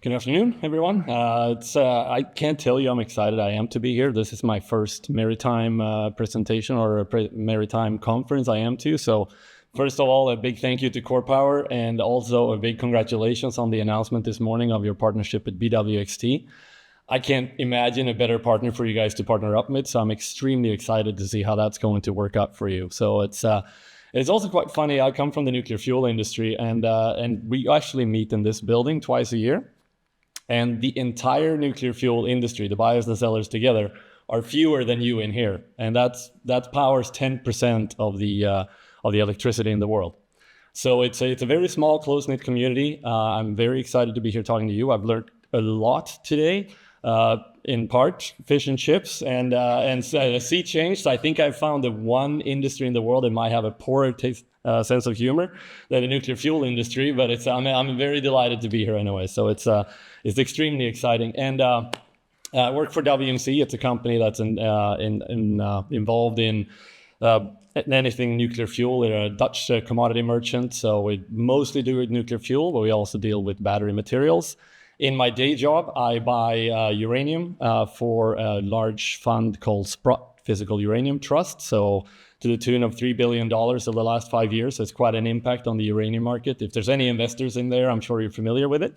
Good afternoon, everyone. I can't tell you how excited I am to be here. This is my first Maritime presentation or Maritime conference I am to. So first of all, a big thank you to Core Power and also a big congratulations on the announcement this morning of your partnership with BWXT. I can't imagine a better partner for you guys to partner up with. So I'm extremely excited to see how that's going to work out for you. So it's also quite funny. I come from the nuclear fuel industry and we actually meet in this building twice a year. And the entire nuclear fuel industry, the buyers and sellers together, are fewer than you in here, and that powers 10% of the electricity in the world. So it's a very small, close-knit community. I'm very excited to be here talking to you. I've learned a lot today, in part fish and chips and sea change. So I think I've found the one industry in the world that might have a poorer sense of humor than the nuclear fuel industry, but I'm very delighted to be here anyway. So it's extremely exciting. And I work for WMC. It's a company that's involved in anything nuclear fuel. They're a Dutch commodity merchant, so we mostly do with nuclear fuel, but we also deal with battery materials. In my day job, I buy uranium for a large fund called Sprott Physical Uranium Trust. So to the tune of $3 billion over the last 5 years. So it's quite an impact on the uranium market. If there's any investors in there, I'm sure you're familiar with it.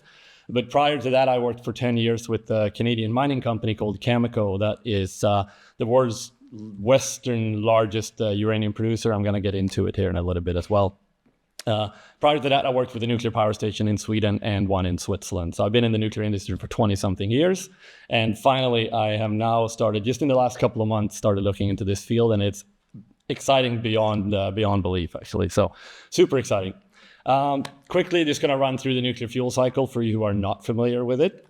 But prior to that, I worked for 10 years with a Canadian mining company called Cameco. That is the world's western largest uranium producer. I'm going to get into it here in a little bit as well. Prior to that, I worked with a nuclear power station in Sweden and one in Switzerland. So I've been in the nuclear industry for 20-something years. And finally, I have now started, just in the last couple of months, started looking into this field, and it's exciting beyond belief, actually. So super exciting. Quickly, just going to run through the nuclear fuel cycle for you who are not familiar with it.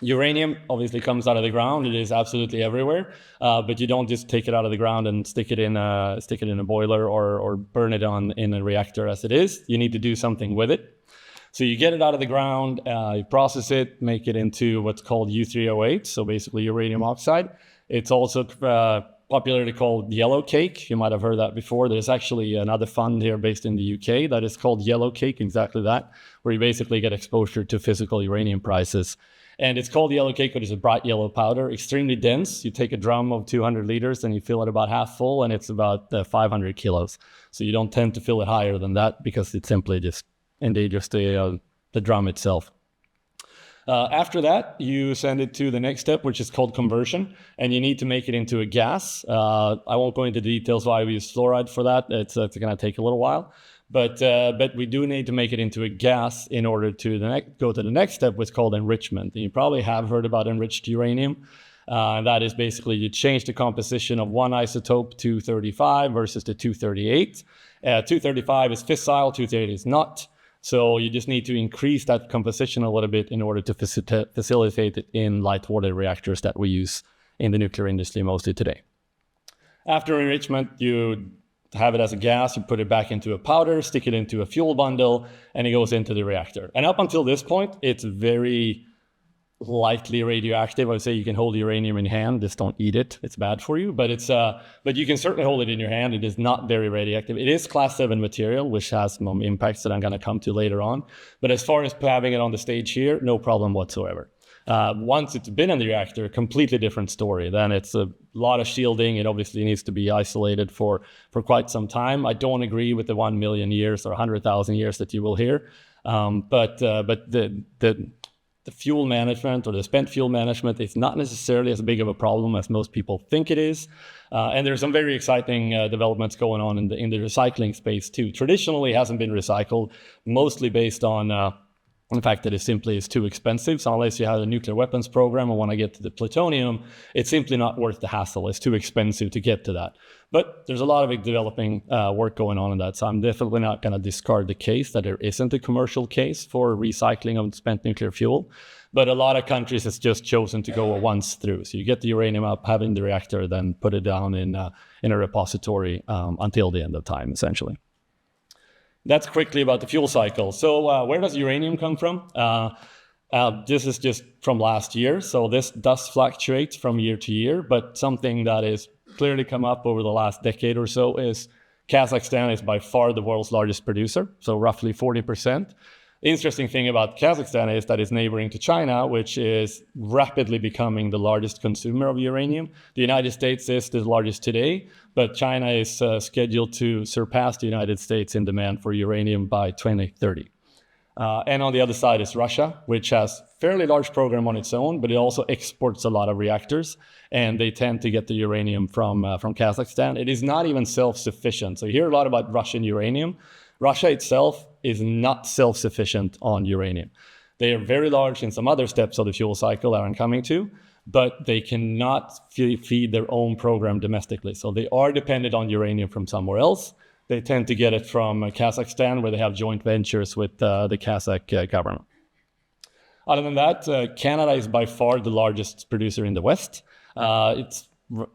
Uranium obviously comes out of the ground. It is absolutely everywhere, but you don't just take it out of the ground and stick it in a boiler or burn it in a reactor as it is. You need to do something with it. So you get it out of the ground, you process it, make it into what's called U3O8, so basically uranium oxide. It's also popularly called yellow cake. You might have heard that before. There's actually another fund here based in the UK that is called yellow cake, exactly that, where you basically get exposure to physical uranium prices. And it's called yellow cake, but it's a bright yellow powder, extremely dense. You take a drum of 200 liters and you fill it about half full, and it's about 500 kilos. So you don't tend to fill it higher than that because it simply just endangers the drum itself. After that, you send it to the next step, which is called conversion, and you need to make it into a gas. I won't go into details why we use fluoride for that. It's going to take a little while. But we do need to make it into a gas in order to go to the next step, which is called enrichment. And you probably have heard about enriched uranium. That is basically you change the composition of one isotope, 235, versus the 238. 235 is fissile, 238 is not. So you just need to increase that composition a little bit in order to facilitate it in light water reactors that we use in the nuclear industry mostly today. After enrichment, you have it as a gas, you put it back into a powder, stick it into a fuel bundle, and it goes into the reactor. And up until this point, it's very lightly radioactive. I would say you can hold uranium in hand, just don't eat it. It's bad for you, but you can certainly hold it in your hand. It is not very radioactive. It is class 7 material, which has some impacts that I'm going to come to later on. But as far as having it on the stage here, no problem whatsoever. Once it's been in the reactor, completely different story. Then it's a lot of shielding. It obviously needs to be isolated for quite some time. I don't agree with the 1 million years or 100,000 years that you will hear. But the fuel management or the spent fuel management is not necessarily as big of a problem as most people think it is. And there's some very exciting developments going on in the recycling space too. Traditionally, it hasn't been recycled, mostly based on the fact that it simply is too expensive. So unless you have a nuclear weapons program or want to get to the plutonium, it's simply not worth the hassle. It's too expensive to get to that. But there's a lot of developing work going on in that. So I'm definitely not going to discard the case that there isn't a commercial case for recycling of spent nuclear fuel. But a lot of countries has just chosen to go once through. So you get the uranium up, have it in the reactor, then put it down in a repository until the end of time, essentially. That's quickly about the fuel cycle. So where does uranium come from? This is just from last year. So this does fluctuate from year to year, but something that is clearly come up over the last decade or so is Kazakhstan is by far the world's largest producer, so roughly 40%. Interesting thing about Kazakhstan is that it's neighboring to China, which is rapidly becoming the largest consumer of uranium. The United States is the largest today, but China is scheduled to surpass the United States in demand for uranium by 2030. And on the other side is Russia, which has a fairly large program on its own, but it also exports a lot of reactors, and they tend to get the uranium from Kazakhstan. It is not even self-sufficient. So you hear a lot about Russian uranium. Russia itself is not self-sufficient on uranium. They are very large in some other steps of the fuel cycle that I'm coming to, but they cannot feed their own program domestically. So they are dependent on uranium from somewhere else. They tend to get it from Kazakhstan, where they have joint ventures with the Kazakh government. Other than that, Canada is by far the largest producer in the West. It's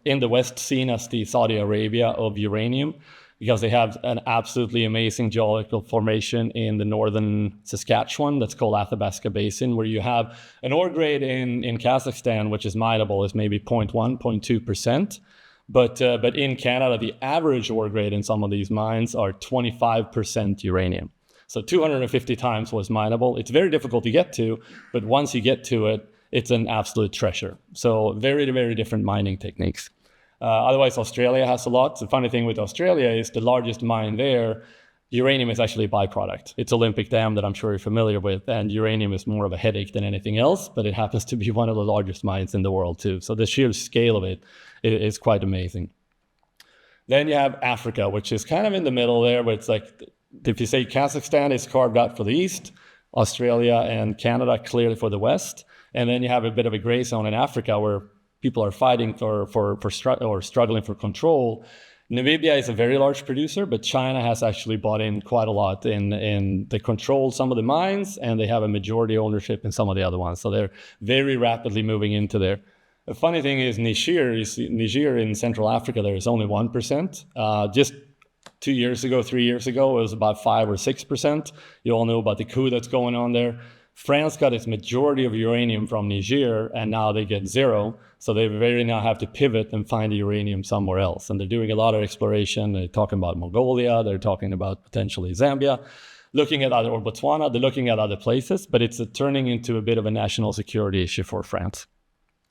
in the West seen as the Saudi Arabia of uranium, because they have an absolutely amazing geological formation in the northern Saskatchewan that's called Athabasca Basin, where you have an ore grade in Kazakhstan, which is mineable, is maybe 0.1, 0.2%. But in Canada, the average ore grade in some of these mines are 25% uranium. So 250 times was mineable. It's very difficult to get to, but once you get to it, it's an absolute treasure. So very, very different mining techniques. Otherwise, Australia has a lot. The funny thing with Australia is the largest mine there, uranium is actually a byproduct. It's Olympic Dam that I'm sure you're familiar with, and uranium is more of a headache than anything else, but it happens to be one of the largest mines in the world too. So the sheer scale of it is quite amazing. Then you have Africa, which is kind of in the middle there, where it's like, if you say Kazakhstan is carved out for the east, Australia and Canada clearly for the west, and then you have a bit of a gray zone in Africa where people are fighting or struggling for control. Namibia is a very large producer, but China has actually bought in quite a lot in they control some of the mines, and they have a majority ownership in some of the other ones. So they're very rapidly moving into there. The funny thing is Niger in Central Africa, there is only 1%. Just 2 years ago, 3 years ago, it was about 5 or 6%. You all know about the coup that's going on there. France got its majority of uranium from Niger, and now they get zero. So they very now have to pivot and find the uranium somewhere else. And they're doing a lot of exploration. They're talking about Mongolia. They're talking about potentially Zambia, or Botswana. They're looking at other places, but it's turning into a bit of a national security issue for France.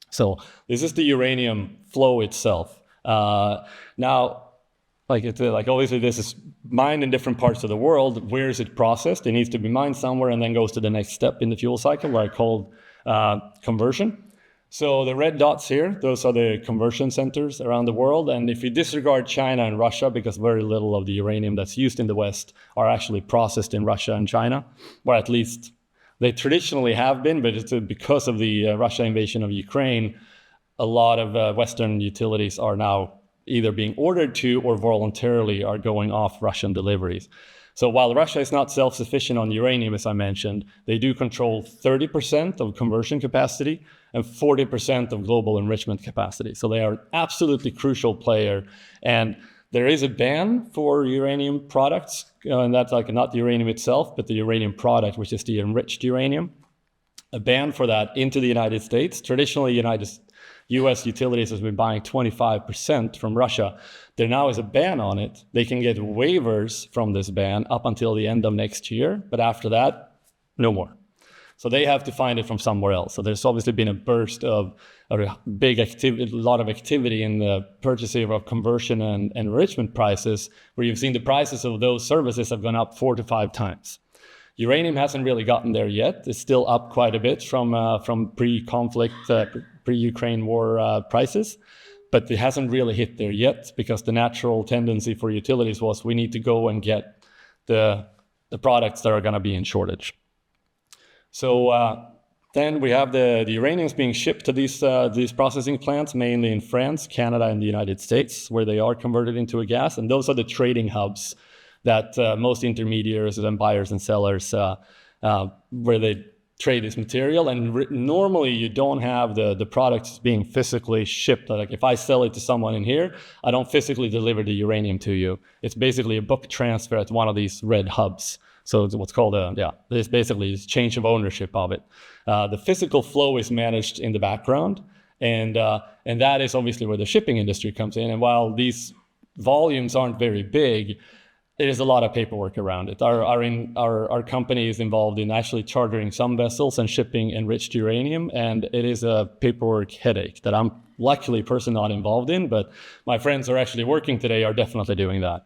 So this is the uranium flow itself. Now, obviously this is mined in different parts of the world. Where is it processed? It needs to be mined somewhere and then goes to the next step in the fuel cycle, what I call conversion. So the red dots here, those are the conversion centers around the world. And if you disregard China and Russia, because very little of the uranium that's used in the West are actually processed in Russia and China, or at least they traditionally have been, but it's because of the Russia invasion of Ukraine, a lot of Western utilities are now either being ordered to or voluntarily are going off Russian deliveries. So while Russia is not self-sufficient on uranium, as I mentioned, they do control 30% of conversion capacity and 40% of global enrichment capacity. So they are an absolutely crucial player. And there is a ban for uranium products, and that's like not the uranium itself, but the uranium product, which is the enriched uranium. A ban for that into the United States. Traditionally, U.S. utilities has been buying 25% from Russia. There now is a ban on it. They can get waivers from this ban up until the end of next year, but after that, no more. So they have to find it from somewhere else. So there's obviously been a burst of a big activity, a lot of activity in the purchasing of conversion and enrichment prices, where you've seen the prices of those services have gone up 4 to 5 times. Uranium hasn't really gotten there yet. It's still up quite a bit from pre-conflict, pre-Ukraine war prices, but it hasn't really hit there yet, because the natural tendency for utilities was we need to go and get the products that are going to be in shortage. So then we have the uraniums being shipped to these processing plants, mainly in France, Canada, and the United States, where they are converted into a gas. And those are the trading hubs that most intermediaries and buyers and sellers, where they trade this material. And normally you don't have the products being physically shipped. Like if I sell it to someone in here, I don't physically deliver the uranium to you. It's basically a book transfer at one of these red hubs. So it's what's called there's basically this change of ownership of it. The physical flow is managed in the background, and that is obviously where the shipping industry comes in. And while these volumes aren't very big, it is a lot of paperwork around it. Our company is involved in actually chartering some vessels and shipping enriched uranium, and it is a paperwork headache that I'm luckily personally not involved in, but my friends who are actually working today are definitely doing that.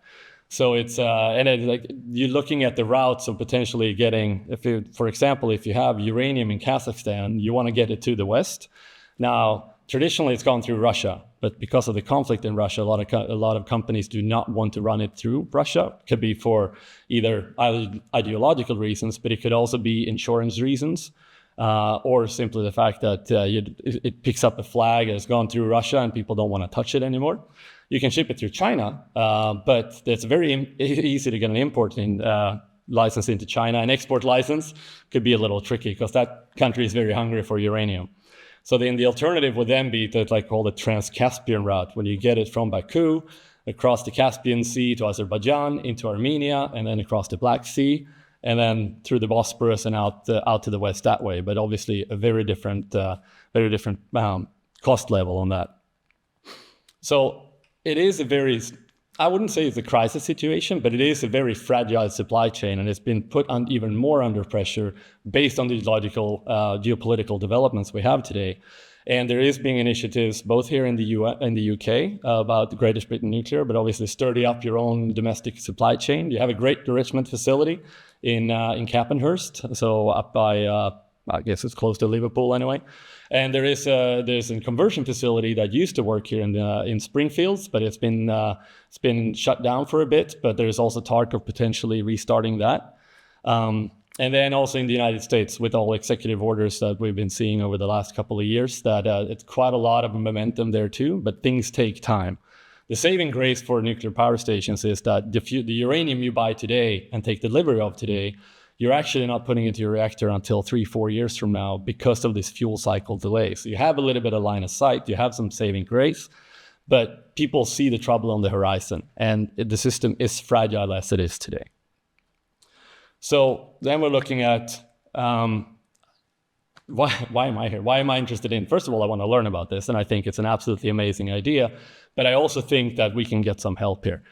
So it's like you're looking at the routes of potentially getting, for example, if you have uranium in Kazakhstan, you want to get it to the West. Now, traditionally, it's gone through Russia, but because of the conflict in Russia, a lot of companies do not want to run it through Russia. It could be for either ideological reasons, but it could also be insurance reasons, or simply the fact that it picks up a flag that has gone through Russia and people don't want to touch it anymore. You can ship it through China, but it's very easy to get an importing license into China. An export license could be a little tricky because that country is very hungry for uranium. So then the alternative would then be to call the Trans-Caspian route, when you get it from Baku across the Caspian Sea to Azerbaijan, into Armenia, and then across the Black Sea, and then through the Bosporus and out to the west that way. But obviously a very different cost level on that. So it is a very, I wouldn't say it's a crisis situation, but it is a very fragile supply chain, and it's been put even more under pressure based on the logical geopolitical developments we have today. And there is being initiatives both here in the US and the UK about the Great Britain nuclear, but obviously sturdy up your own domestic supply chain. You have a great enrichment facility in Cappenhurst, so up by I guess it's close to Liverpool anyway. And there's a conversion facility that used to work here in Springfields, but it's been shut down for a bit. But there's also talk of potentially restarting that. And then also in the United States, with all executive orders that we've been seeing over the last couple of years, that it's quite a lot of momentum there too, but things take time. The saving grace for nuclear power stations is that the uranium you buy today and take delivery of today, you're actually not putting it into your reactor until 3-4 years from now because of this fuel cycle delay. So you have a little bit of line of sight, you have some saving grace, but people see the trouble on the horizon, and the system is fragile as it is today. So then we're looking at why am I here? Why am I interested in? First of all, I want to learn about this, and I think it's an absolutely amazing idea, but I also think that we can get some help here.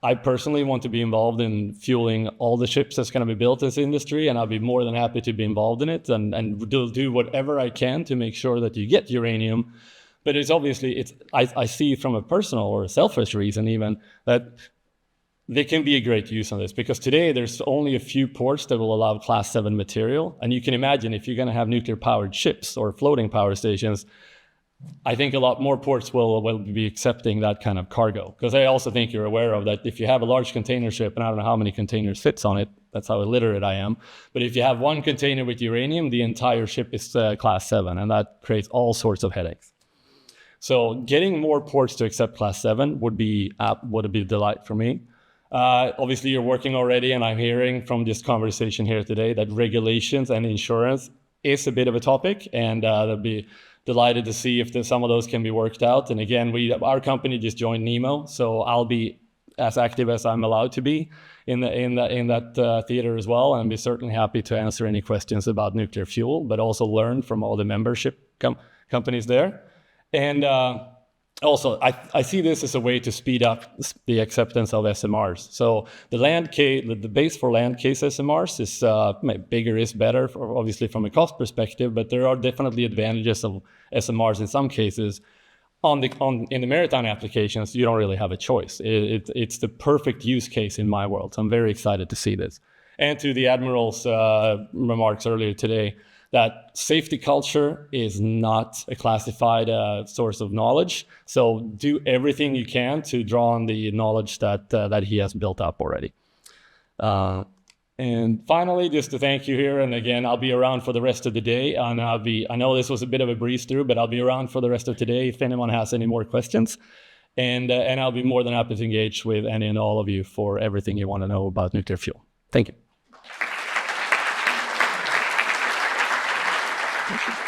I personally want to be involved in fueling all the ships that's going to be built in this industry, and I'll be more than happy to be involved in it and do whatever I can to make sure that you get uranium. But it's obviously, I see from a personal or a selfish reason even, that there can be a great use on this, because today there's only a few ports that will allow Class 7 material. And you can imagine if you're going to have nuclear powered ships or floating power stations, I think a lot more ports will be accepting that kind of cargo. Because I also think you're aware of that if you have a large container ship, and I don't know how many containers fits on it, that's how illiterate I am, but if you have one container with uranium, the entire ship is Class 7, and that creates all sorts of headaches. So getting more ports to accept Class 7 would be a delight for me. Obviously, you're working already, and I'm hearing from this conversation here today that regulations and insurance is a bit of a topic, and I'll be delighted to see if some of those can be worked out. And again, our company just joined NEMO, so I'll be as active as I'm allowed to be in that theater as well, and be certainly happy to answer any questions about nuclear fuel, but also learn from all the membership companies there. And also, I see this as a way to speed up the acceptance of SMRs. So the base for land case SMRs is bigger is better, obviously from a cost perspective, but there are definitely advantages of SMRs in some cases. In the maritime applications, you don't really have a choice. It's the perfect use case in my world. So I'm very excited to see this. And to the Admiral's remarks earlier today, that safety culture is not a classified source of knowledge. So do everything you can to draw on the knowledge that he has built up already. And finally, just to thank you here. And again, I'll be around for the rest of the day. And I know this was a bit of a breeze through, but I'll be around for the rest of today if anyone has any more questions. And I'll be more than happy to engage with any and all of you for everything you want to know about nuclear fuel. Thank you. Thank you.